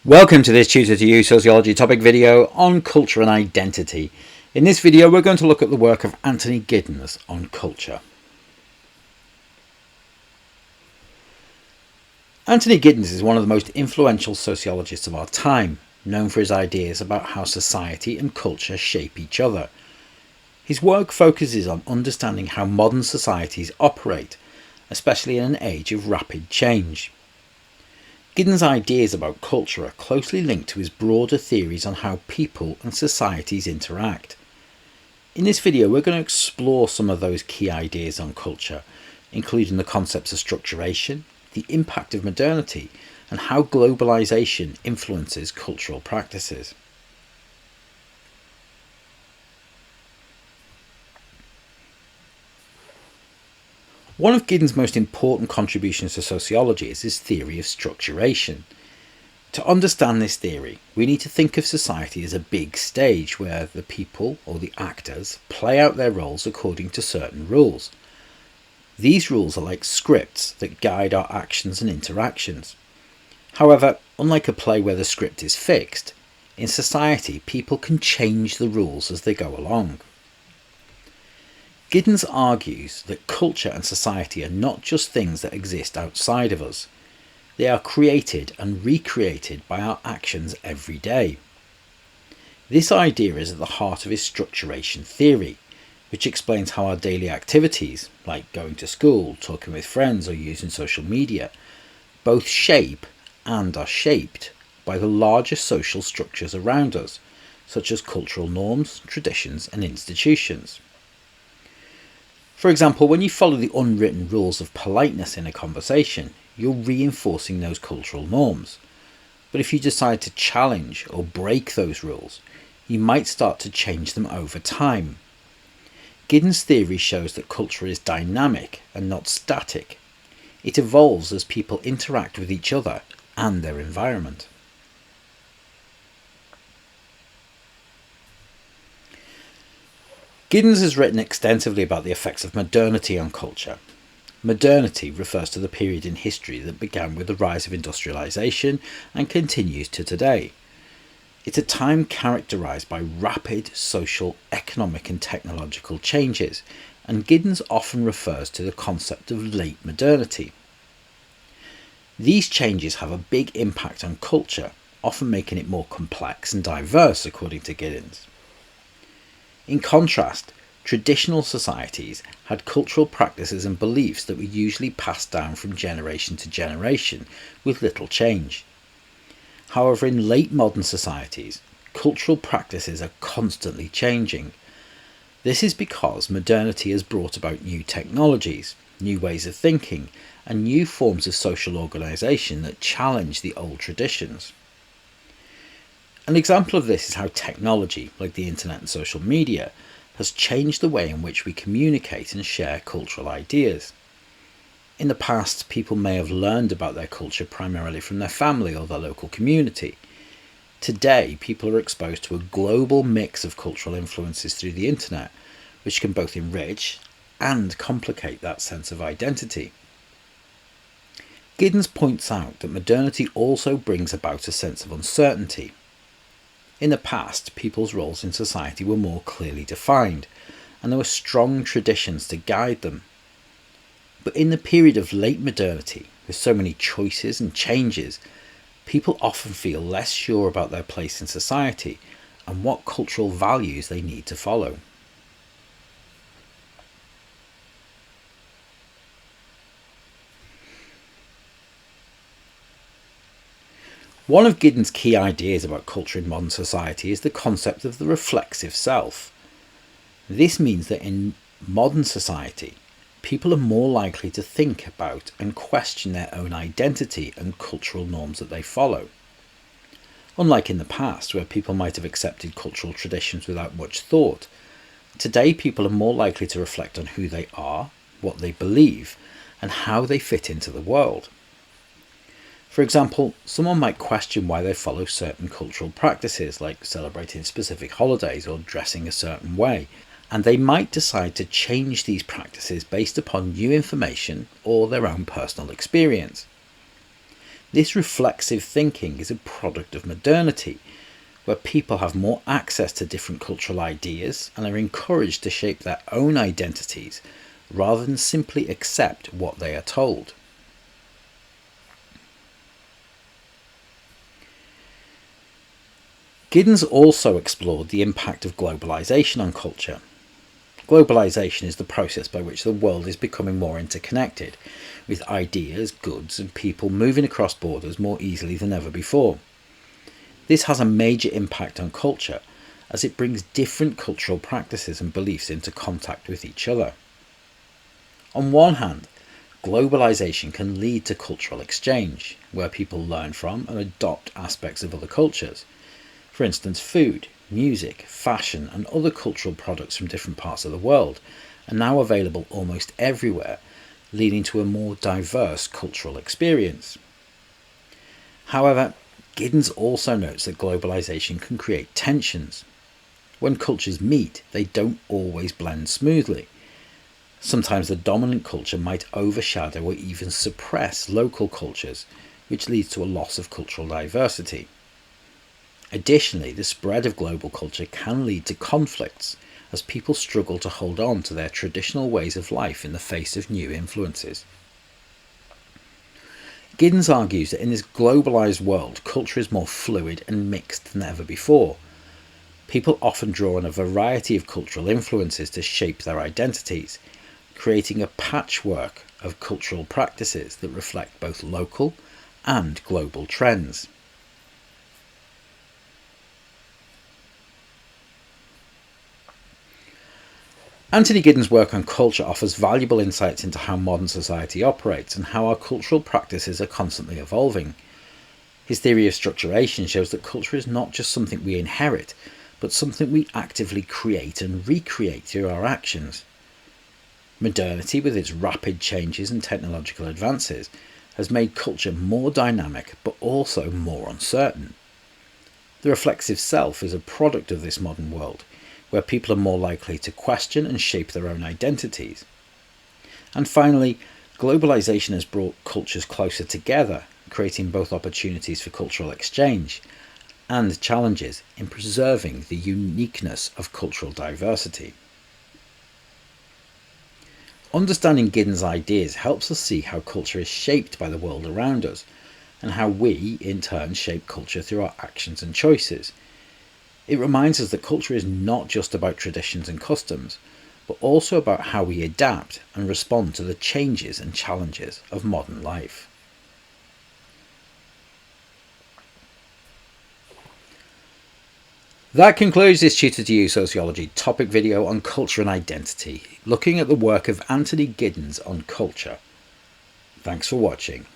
Welcome to this Tutor to You Sociology topic video on culture and identity. In this video we're going to look at the work of Tony Giddens on culture. Tony Giddens is one of the most influential sociologists of our time, known for his ideas about how society and culture shape each other. His work focuses on understanding how modern societies operate, especially in an age of rapid change. Giddens' ideas about culture are closely linked to his broader theories on how people and societies interact. In this video we're going to explore some of those key ideas on culture, including the concepts of structuration, the impact of modernity, and how globalization influences cultural practices. One of Giddens' most important contributions to sociology is his theory of structuration. To understand this theory, we need to think of society as a big stage where the people, or the actors, play out their roles according to certain rules. These rules are like scripts that guide our actions and interactions. However, unlike a play where the script is fixed, in society people can change the rules as they go along. Giddens argues that culture and society are not just things that exist outside of us. They are created and recreated by our actions every day. This idea is at the heart of his structuration theory, which explains how our daily activities, like going to school, talking with friends or using social media, both shape and are shaped by the larger social structures around us, such as cultural norms, traditions and institutions. For example, when you follow the unwritten rules of politeness in a conversation, you're reinforcing those cultural norms. But if you decide to challenge or break those rules, you might start to change them over time. Giddens' theory shows that culture is dynamic and not static. It evolves as people interact with each other and their environment. Giddens has written extensively about the effects of modernity on culture. Modernity refers to the period in history that began with the rise of industrialization and continues to today. It's a time characterized by rapid social, economic and technological changes, and Giddens often refers to the concept of late modernity. These changes have a big impact on culture, often making it more complex and diverse, according to Giddens. In contrast, traditional societies had cultural practices and beliefs that were usually passed down from generation to generation with little change. However, in late modern societies, cultural practices are constantly changing. This is because modernity has brought about new technologies, new ways of thinking, and new forms of social organisation that challenge the old traditions. An example of this is how technology, like the internet and social media, has changed the way in which we communicate and share cultural ideas. In the past, people may have learned about their culture primarily from their family or their local community. Today, people are exposed to a global mix of cultural influences through the internet, which can both enrich and complicate that sense of identity. Giddens points out that modernity also brings about a sense of uncertainty. In the past, people's roles in society were more clearly defined, and there were strong traditions to guide them. But in the period of late modernity, with so many choices and changes, people often feel less sure about their place in society and what cultural values they need to follow. One of Giddens' key ideas about culture in modern society is the concept of the reflexive self. This means that in modern society, people are more likely to think about and question their own identity and cultural norms that they follow. Unlike in the past, where people might have accepted cultural traditions without much thought, today people are more likely to reflect on who they are, what they believe, and how they fit into the world. For example, someone might question why they follow certain cultural practices, like celebrating specific holidays or dressing a certain way, and they might decide to change these practices based upon new information or their own personal experience. This reflexive thinking is a product of modernity, where people have more access to different cultural ideas and are encouraged to shape their own identities rather than simply accept what they are told. Giddens also explored the impact of globalization on culture. Globalization is the process by which the world is becoming more interconnected, with ideas, goods, and people moving across borders more easily than ever before. This has a major impact on culture, as it brings different cultural practices and beliefs into contact with each other. On one hand, globalization can lead to cultural exchange, where people learn from and adopt aspects of other cultures. For instance, food, music, fashion, and other cultural products from different parts of the world are now available almost everywhere, leading to a more diverse cultural experience. However, Giddens also notes that globalization can create tensions. When cultures meet, they don't always blend smoothly. Sometimes the dominant culture might overshadow or even suppress local cultures, which leads to a loss of cultural diversity. Additionally, the spread of global culture can lead to conflicts, as people struggle to hold on to their traditional ways of life in the face of new influences. Giddens argues that in this globalised world, culture is more fluid and mixed than ever before. People often draw on a variety of cultural influences to shape their identities, creating a patchwork of cultural practices that reflect both local and global trends. Tony Giddens' work on culture offers valuable insights into how modern society operates and how our cultural practices are constantly evolving. His theory of structuration shows that culture is not just something we inherit, but something we actively create and recreate through our actions. Modernity, with its rapid changes and technological advances, has made culture more dynamic but also more uncertain. The reflexive self is a product of this modern world, where people are more likely to question and shape their own identities. And finally, globalization has brought cultures closer together, creating both opportunities for cultural exchange and challenges in preserving the uniqueness of cultural diversity. Understanding Giddens' ideas helps us see how culture is shaped by the world around us, and how we, in turn, shape culture through our actions and choices. It reminds us that culture is not just about traditions and customs, but also about how we adapt and respond to the changes and challenges of modern life. That concludes this Tutor to You Sociology topic video on culture and identity, looking at the work of Tony Giddens on culture. Thanks for watching.